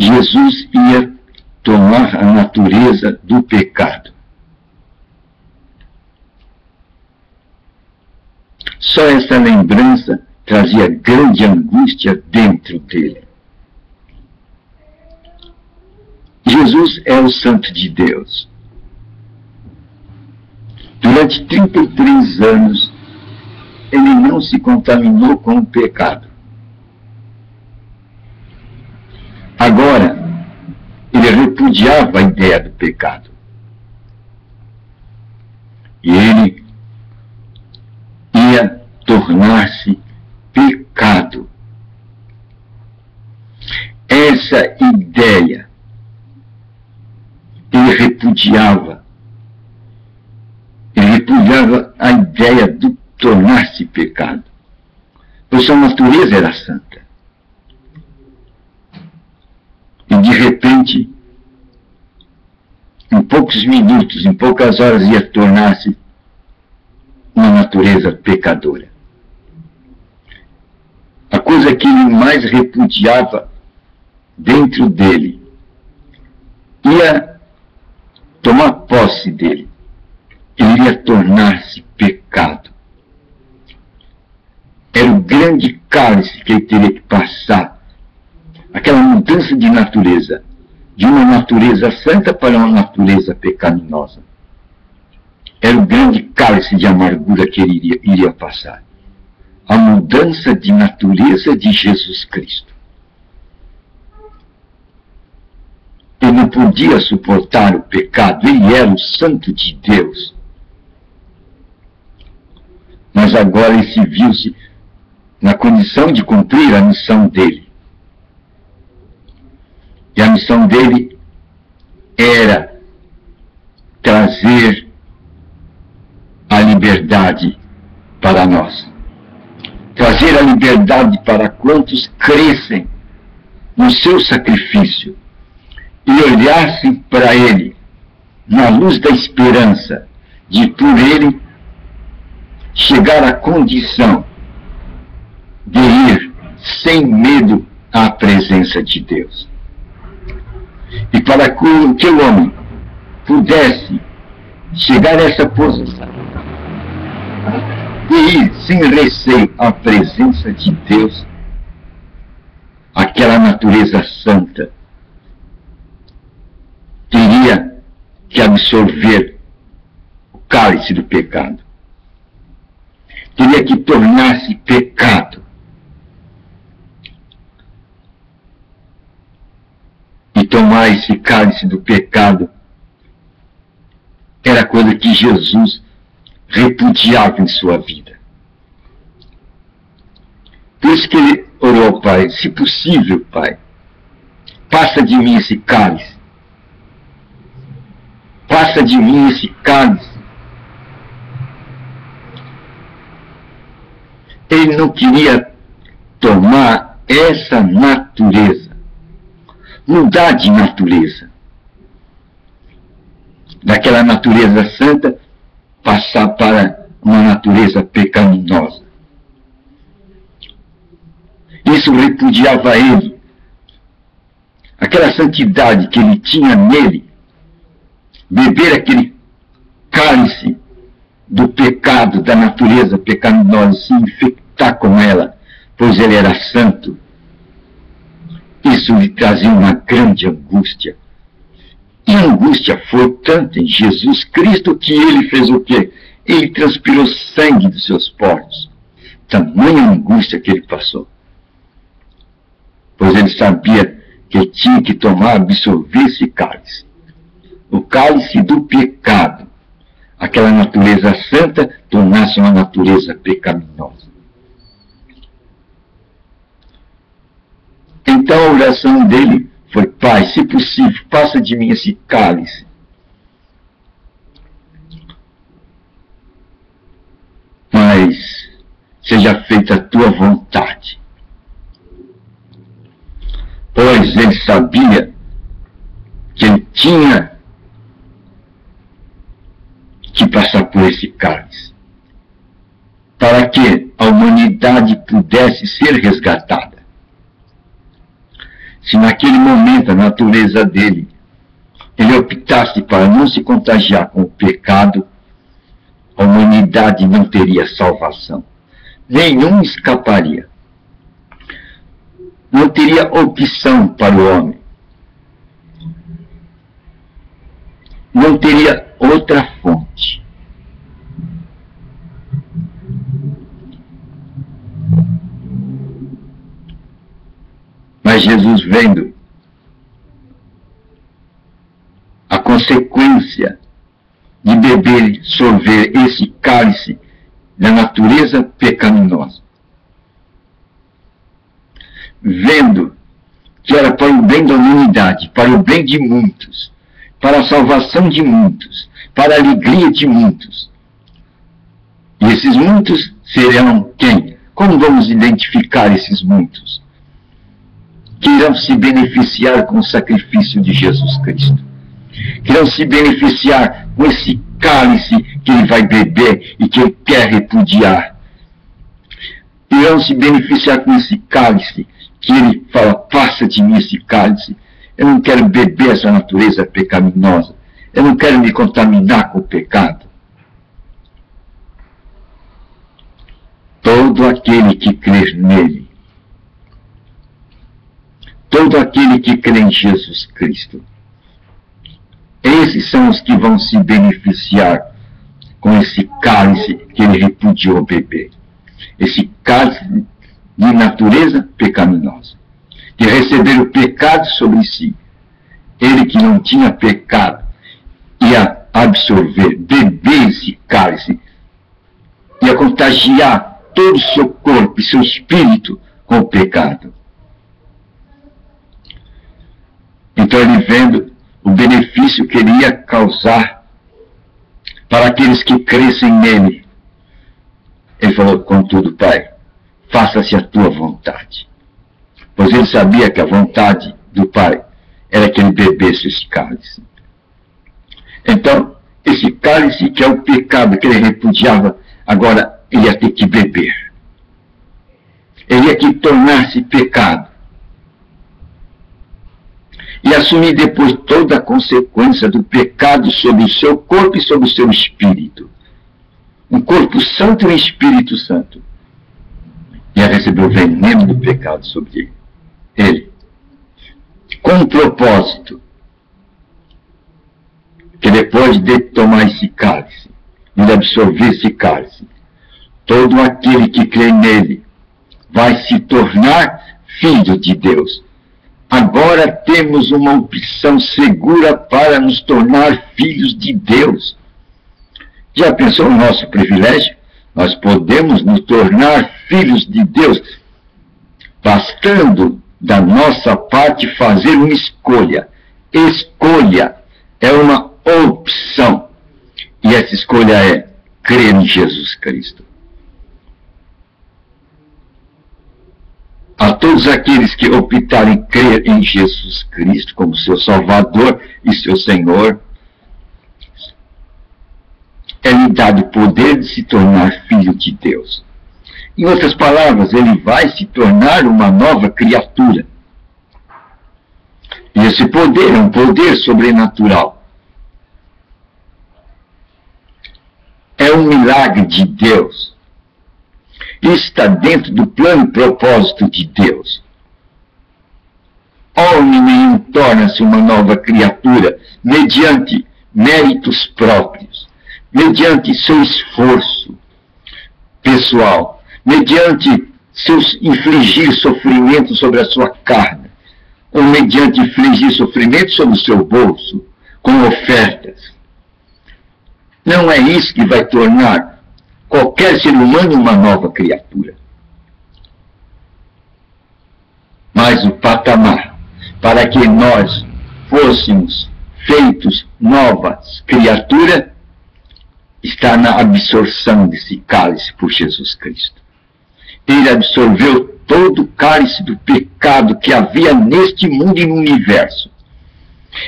Jesus ia tomar a natureza do pecado. Só essa lembrança trazia grande angústia dentro dele. Jesus é o Santo de Deus. Durante 33 anos, ele não se contaminou com o pecado. Agora, ele repudiava a ideia do pecado. E ele ia tornar-se pecado. Essa ideia ele repudiava. Ele repudiava a ideia de tornar-se pecado. Pois sua natureza era santa. E de repente, em poucos minutos, em poucas horas, ia tornar-se uma natureza pecadora. A coisa que ele mais repudiava dentro dele ia tomar posse dele. Ele ia tornar-se pecado. Era o grande cálice que ele teria que passar. Aquela mudança de natureza. De uma natureza santa para uma natureza pecaminosa. Era o grande cálice de amargura que ele iria passar. A mudança de natureza de Jesus Cristo. Ele não podia suportar o pecado. Ele era o Santo de Deus. Mas agora ele se viu-se na condição de cumprir a missão dele. E a missão dele era trazer a liberdade para nós. Trazer a liberdade para quantos crescem no seu sacrifício e olhassem para ele na luz da esperança de por ele chegar à condição de ir sem medo à presença de Deus. E para que o homem pudesse chegar a essa posição de ir sem receio à presença de Deus, aquela natureza santa teria que absorver o cálice do pecado. Teria que tornar-se pecado. E tomar esse cálice do pecado era coisa que Jesus repudiava em sua vida. Por isso que ele orou ao Pai: se possível, Pai, passa de mim esse cálice. Passa de mim esse cálice. Ele não queria tomar essa natureza. Mudar de natureza. Daquela natureza santa, passar para uma natureza pecaminosa. Isso repudiava ele. Aquela santidade que ele tinha nele, beber aquele cálice do pecado, da natureza pecaminosa, se infectar com ela, pois ele era santo, isso lhe trazia uma grande angústia. E a angústia foi tanto em Jesus Cristo que ele fez o quê? Ele transpirou sangue dos seus poros. Tamanha angústia que ele passou. Pois ele sabia que ele tinha que tomar, absorver esse cálice. O cálice do pecado. Aquela natureza santa tornasse uma natureza pecaminosa. Então a oração dele foi: Pai, se possível, passa de mim esse cálice. Mas seja feita a tua vontade. Pois ele sabia que ele tinha que passar por esse cálice, para que a humanidade pudesse ser resgatada. se naquele momento a natureza dele, ele optasse para não se contagiar com o pecado, a humanidade não teria salvação. Nenhum escaparia. Não teria opção para o homem. Não teria outra fonte. Mas Jesus, vendo a consequência de beber, sorver esse cálice da natureza pecaminosa, vendo que era para o bem da humanidade, para o bem de muitos, para a salvação de muitos, para a alegria de muitos. E esses muitos serão quem? Como vamos identificar esses muitos? Que irão se beneficiar com o sacrifício de Jesus Cristo. Que irão se beneficiar com esse cálice que ele vai beber e que ele quer repudiar. Irão se beneficiar com esse cálice que ele fala, passa de mim esse cálice. Eu não quero beber essa natureza pecaminosa. Eu não quero me contaminar com o pecado. Todo aquele que crê nele, todo aquele que crê em Jesus Cristo, esses são os que vão se beneficiar com esse cálice que ele repudiou beber. Esse cálice de natureza pecaminosa. De receber o pecado sobre si. Ele que não tinha pecado ia absorver, beber esse cálice, ia contagiar todo o seu corpo e seu espírito com o pecado. Então ele, vendo o benefício que ele ia causar para aqueles que crescem nele, ele falou, contudo, Pai, faça-se a tua vontade. Pois ele sabia que a vontade do Pai era que ele bebesse esse cálice. Então, esse cálice que é o pecado que ele repudiava, agora ele ia ter que beber. Ele ia que tornar-se pecado. E assumir depois toda a consequência do pecado sobre o seu corpo e sobre o seu espírito. Um corpo santo e um espírito santo. Ia receber o veneno do pecado sobre ele. Com um propósito. Que depois de tomar esse cálice, e de absorver esse cálice, todo aquele que crê nele vai se tornar filho de Deus. Agora temos uma opção segura para nos tornar filhos de Deus. Já pensou no nosso privilégio? Nós podemos nos tornar filhos de Deus, bastando da nossa parte fazer uma escolha. Escolha é uma opção. E essa escolha é crer em Jesus Cristo. A todos aqueles que optarem crer em Jesus Cristo como seu Salvador e seu Senhor, é-lhe dado o poder de se tornar filho de Deus. Em outras palavras, ele vai se tornar uma nova criatura. E esse poder é um poder sobrenatural. É um milagre de Deus. Está dentro do plano e propósito de Deus. Homem nenhum torna-se uma nova criatura mediante méritos próprios, mediante seu esforço pessoal, mediante seus infligir sofrimento sobre a sua carne, ou mediante infligir sofrimento sobre o seu bolso, com ofertas. Não é isso que vai tornar qualquer ser humano uma nova criatura. Mas o patamar para que nós fôssemos feitos novas criaturas está na absorção desse cálice por Jesus Cristo. Ele absorveu todo o cálice do pecado que havia neste mundo e no universo.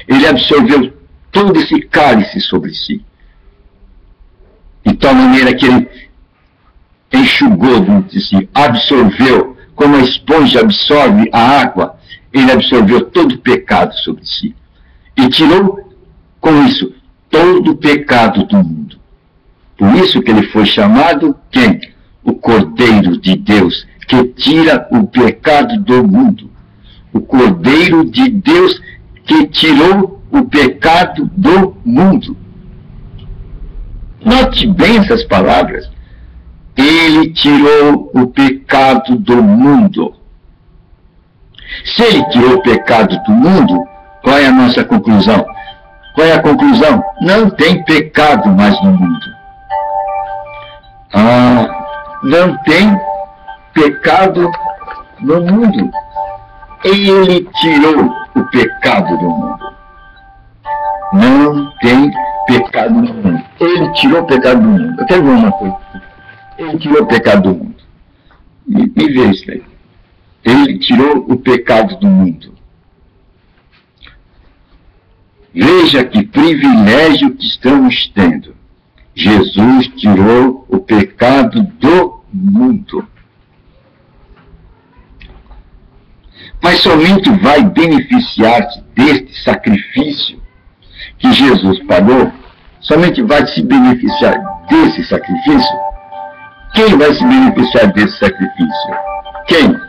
Ele absorveu todo esse cálice sobre si. De tal maneira que ele enxugou dentro de si, absorveu, como a esponja absorve a água, ele absorveu todo o pecado sobre si. E tirou, com isso, todo o pecado do mundo. Por isso que ele foi chamado, quem? O Cordeiro de Deus, que tira o pecado do mundo. O Cordeiro de Deus que tirou o pecado do mundo. Note bem essas palavras. Ele tirou o pecado do mundo. Se ele tirou o pecado do mundo, qual é a nossa conclusão? Qual é a conclusão? Não tem pecado mais no mundo. Não tem pecado no mundo. Ele tirou o pecado do mundo. Não tem pecado no mundo. Ele tirou o pecado do mundo. Eu quero ver uma coisa. Ele tirou o pecado do mundo. Me vê isso aí. Ele tirou o pecado do mundo. Veja que privilégio que estamos tendo. Jesus tirou o pecado do mundo. Mas somente vai beneficiar-se deste sacrifício que Jesus pagou, somente vai se beneficiar desse sacrifício. Quem vai se beneficiar desse sacrifício? Quem?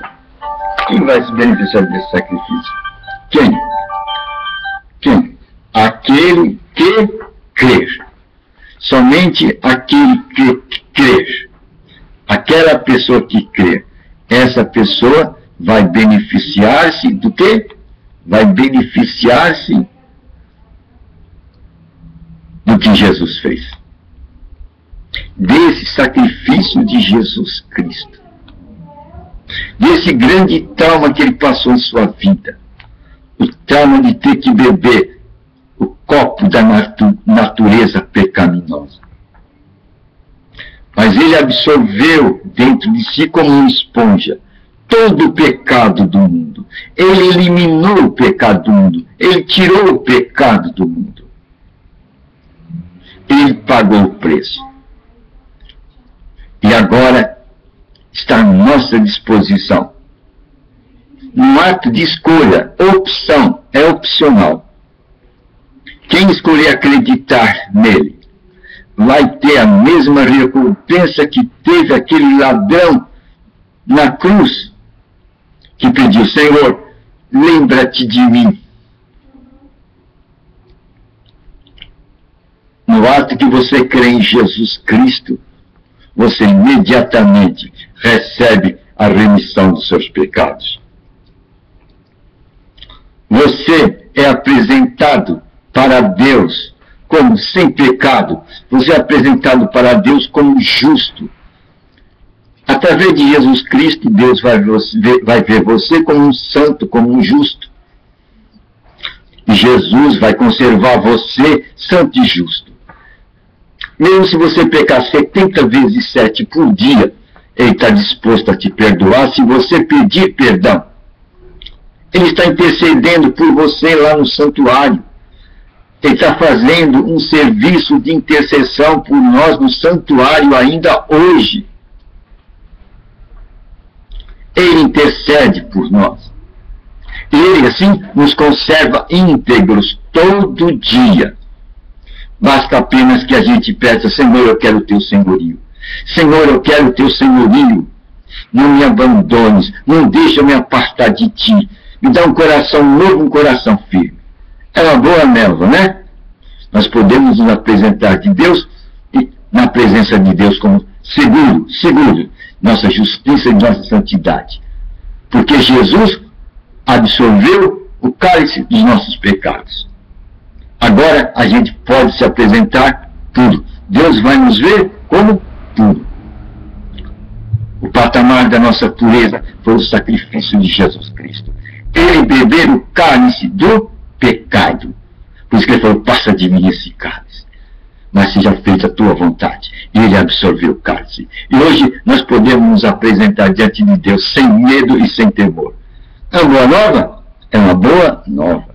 Quem vai se beneficiar desse sacrifício? Quem? Quem? Aquele que crer. Somente aquele que crer. Aquela pessoa que crer. Essa pessoa vai beneficiar-se do quê? Vai beneficiar-se do que Jesus fez. Desse sacrifício de Jesus Cristo. Desse grande trauma que ele passou em sua vida. O trauma de ter que beber o copo da natureza pecaminosa. Mas ele absorveu dentro de si como uma esponja todo o pecado do mundo. Ele eliminou o pecado do mundo. Ele tirou o pecado do mundo. Ele pagou o preço. E agora está à nossa disposição. Um ato de escolha, opção, é opcional. Quem escolher acreditar nele vai ter a mesma recompensa que teve aquele ladrão na cruz, que pediu: Senhor, lembra-te de mim. No ato que você crê em Jesus Cristo, você imediatamente recebe a remissão dos seus pecados. Você é apresentado para Deus como sem pecado. Você é apresentado para Deus como justo. Através de Jesus Cristo, Deus vai ver você como um santo, como um justo. E Jesus vai conservar você santo e justo. Mesmo se você pecar 70 vezes 7 por dia, Ele está disposto a te perdoar se você pedir perdão. Ele está intercedendo por você lá no santuário. Ele está fazendo um serviço de intercessão por nós no santuário ainda hoje. Ele intercede por nós. Ele, assim, nos conserva íntegros todo dia. Basta apenas que a gente peça: Senhor, eu quero o teu senhorio. Senhor, eu quero o teu senhorio. Não me abandones, não deixa eu me apartar de ti. Me dá um coração novo, um coração firme. É uma boa névoa, né? Nós podemos nos apresentar de Deus e na presença de Deus como seguro, nossa justiça e nossa santidade. Porque Jesus absorveu o cálice dos nossos pecados. Agora a gente pode se apresentar puro. Deus vai nos ver como puro. O patamar da nossa pureza foi o sacrifício de Jesus Cristo. Ele beber o cálice do pecado. Por isso que ele falou: passa de mim esse cálice, mas seja feita a tua vontade. E ele absorveu o cálice. E hoje nós podemos nos apresentar diante de Deus sem medo e sem temor. É uma boa nova? É uma boa nova.